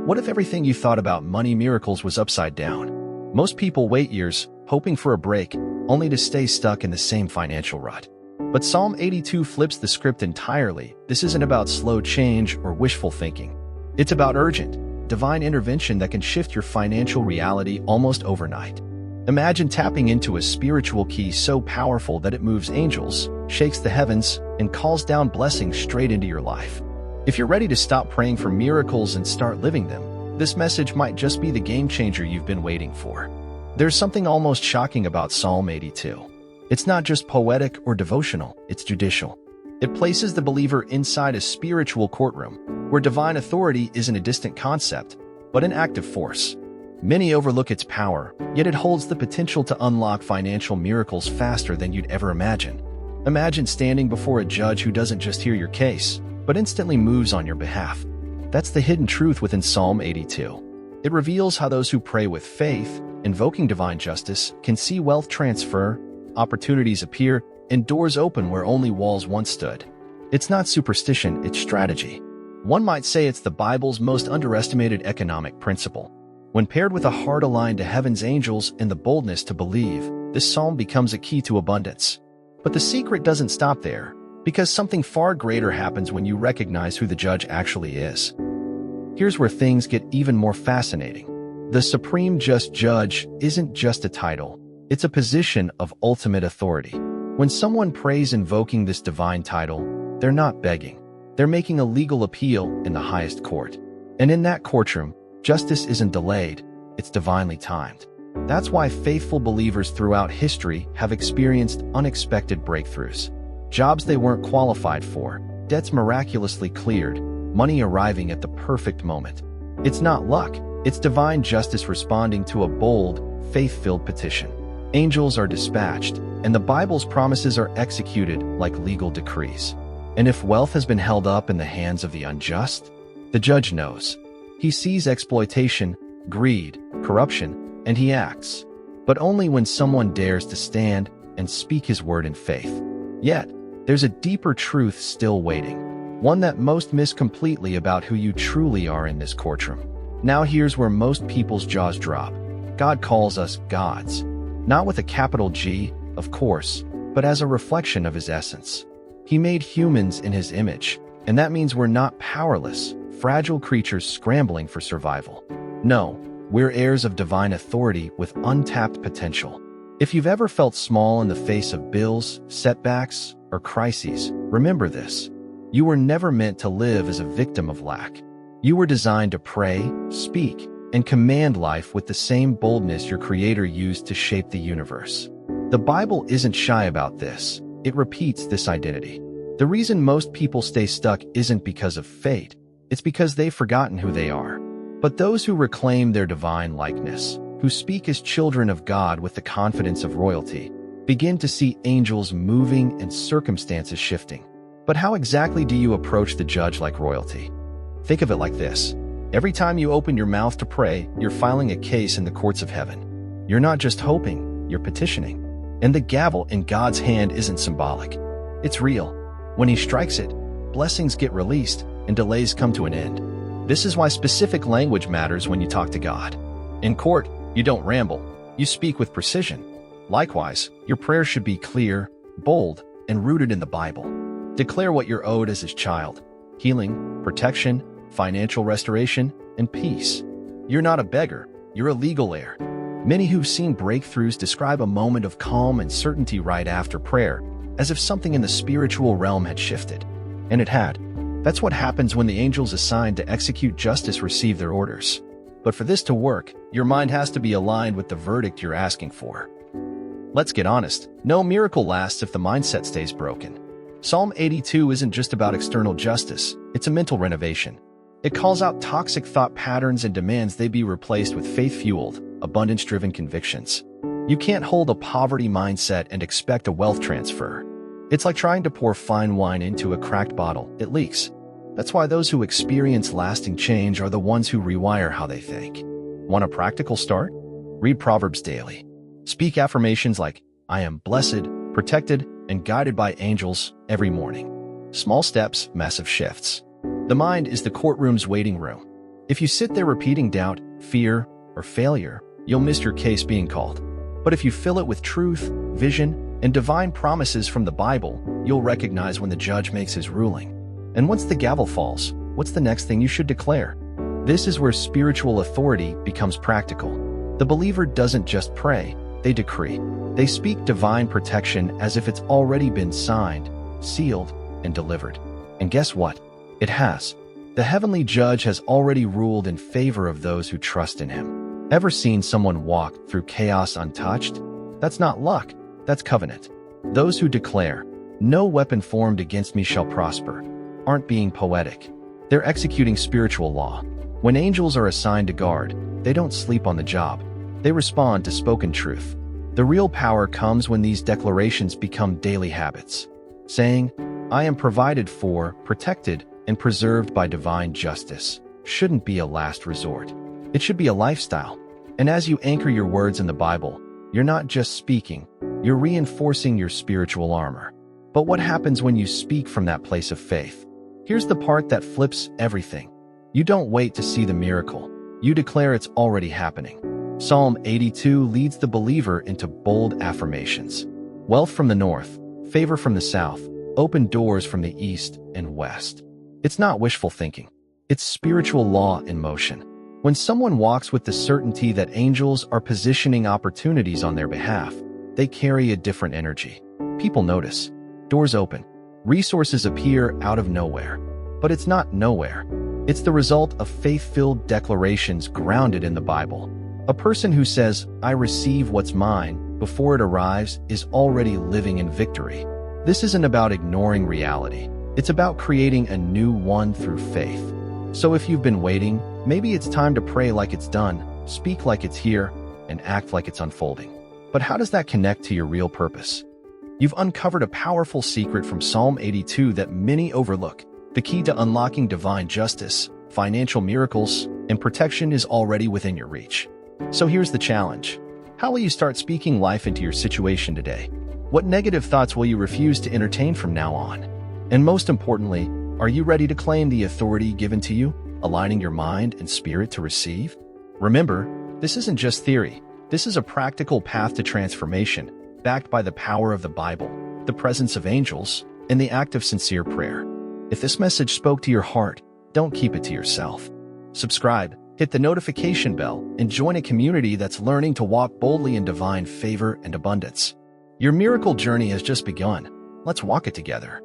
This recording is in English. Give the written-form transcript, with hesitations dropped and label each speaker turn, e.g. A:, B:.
A: What if everything you thought about money miracles was upside down? Most people wait years, hoping for a break, only to stay stuck in the same financial rut. But Psalm 82 flips the script entirely. This isn't about slow change or wishful thinking. It's about urgent, divine intervention that can shift your financial reality almost overnight. Imagine tapping into a spiritual key so powerful that it moves angels, shakes the heavens, and calls down blessings straight into your life. If you're ready to stop praying for miracles and start living them, this message might just be the game changer you've been waiting for. There's something almost shocking about Psalm 82. It's not just poetic or devotional, it's judicial. It places the believer inside a spiritual courtroom, where divine authority isn't a distant concept, but an active force. Many overlook its power, yet it holds the potential to unlock financial miracles faster than you'd ever imagine. Imagine standing before a judge who doesn't just hear your case, but instantly moves on your behalf. That's the hidden truth within Psalm 82. It reveals how those who pray with faith, invoking divine justice, can see wealth transfer, opportunities appear, and doors open where only walls once stood. It's not superstition, it's strategy. One might say it's the Bible's most underestimated economic principle. When paired with a heart aligned to heaven's angels and the boldness to believe, this psalm becomes a key to abundance. But the secret doesn't stop there, because something far greater happens when you recognize who the judge actually is. Here's where things get even more fascinating. The Supreme Just Judge isn't just a title, it's a position of ultimate authority. When someone prays invoking this divine title, they're not begging. They're making a legal appeal in the highest court. And in that courtroom, justice isn't delayed, it's divinely timed. That's why faithful believers throughout history have experienced unexpected breakthroughs. Jobs they weren't qualified for, debts miraculously cleared, money arriving at the perfect moment. It's not luck, it's divine justice responding to a bold, faith-filled petition. Angels are dispatched, and the Bible's promises are executed like legal decrees. And if wealth has been held up in the hands of the unjust, the judge knows. He sees exploitation, greed, corruption, and he acts. But only when someone dares to stand and speak his word in faith. Yet, there's a deeper truth still waiting, one that most miss completely about who you truly are in this courtroom. Now here's where most people's jaws drop. God calls us gods. Not with a capital G, of course, but as a reflection of his essence. He made humans in his image, and that means we're not powerless, fragile creatures scrambling for survival. No, we're heirs of divine authority with untapped potential. If you've ever felt small in the face of bills, setbacks, or crises, remember this. You were never meant to live as a victim of lack. You were designed to pray, speak, and command life with the same boldness your Creator used to shape the universe. The Bible isn't shy about this. It repeats this identity. The reason most people stay stuck isn't because of fate. It's because they've forgotten who they are. But those who reclaim their divine likeness, who speak as children of God with the confidence of royalty, begin to see angels moving and circumstances shifting. But how exactly do you approach the judge like royalty? Think of it like this. Every time you open your mouth to pray, you're filing a case in the courts of heaven. You're not just hoping, you're petitioning. And the gavel in God's hand isn't symbolic. It's real. When he strikes it, blessings get released and delays come to an end. This is why specific language matters when you talk to God. In court, you don't ramble. You speak with precision. Likewise, your prayers should be clear, bold, and rooted in the Bible. Declare what you're owed as his child. Healing, protection, financial restoration, and peace. You're not a beggar, you're a legal heir. Many who've seen breakthroughs describe a moment of calm and certainty right after prayer, as if something in the spiritual realm had shifted. And it had. That's what happens when the angels assigned to execute justice receive their orders. But for this to work, your mind has to be aligned with the verdict you're asking for. Let's get honest, no miracle lasts if the mindset stays broken. Psalm 82 isn't just about external justice, it's a mental renovation. It calls out toxic thought patterns and demands they be replaced with faith-fueled, abundance-driven convictions. You can't hold a poverty mindset and expect a wealth transfer. It's like trying to pour fine wine into a cracked bottle. It leaks. That's why those who experience lasting change are the ones who rewire how they think. Want a practical start? Read Proverbs daily. Speak affirmations like, I am blessed, protected, and guided by angels every morning. Small steps, massive shifts. The mind is the courtroom's waiting room. If you sit there repeating doubt, fear, or failure, you'll miss your case being called. But if you fill it with truth, vision, and divine promises from the Bible, you'll recognize when the judge makes his ruling. And once the gavel falls, what's the next thing you should declare? This is where spiritual authority becomes practical. The believer doesn't just pray, they decree. They speak divine protection as if it's already been signed, sealed, and delivered. And guess what? It has. The heavenly judge has already ruled in favor of those who trust in him. Ever seen someone walk through chaos untouched? That's not luck, that's covenant. Those who declare, "No weapon formed against me shall prosper," aren't being poetic. They're executing spiritual law. When angels are assigned to guard, they don't sleep on the job. They respond to spoken truth. The real power comes when these declarations become daily habits. Saying, "I am provided for, protected, and preserved by divine justice," shouldn't be a last resort. It should be a lifestyle. And as you anchor your words in the Bible, you're not just speaking, you're reinforcing your spiritual armor. But what happens when you speak from that place of faith? Here's the part that flips everything. You don't wait to see the miracle. You declare it's already happening. Psalm 82 leads the believer into bold affirmations. Wealth from the north, favor from the south, open doors from the east and west. It's not wishful thinking. It's spiritual law in motion. When someone walks with the certainty that angels are positioning opportunities on their behalf, they carry a different energy. People notice. Doors open. Resources appear out of nowhere. But it's not nowhere. It's the result of faith-filled declarations grounded in the Bible. A person who says, "I receive what's mine," before it arrives is already living in victory. This isn't about ignoring reality. It's about creating a new one through faith. So if you've been waiting, maybe it's time to pray like it's done, speak like it's here, and act like it's unfolding. But how does that connect to your real purpose? You've uncovered a powerful secret from Psalm 82 that many overlook. The key to unlocking divine justice, financial miracles, and protection is already within your reach. So here's the challenge. How will you start speaking life into your situation today? What negative thoughts will you refuse to entertain from now on? And most importantly, are you ready to claim the authority given to you, aligning your mind and spirit to receive? Remember, this isn't just theory. This is a practical path to transformation, backed by the power of the Bible, the presence of angels, and the act of sincere prayer. If this message spoke to your heart, don't keep it to yourself. Subscribe, hit the notification bell, and join a community that's learning to walk boldly in divine favor and abundance. Your miracle journey has just begun. Let's walk it together.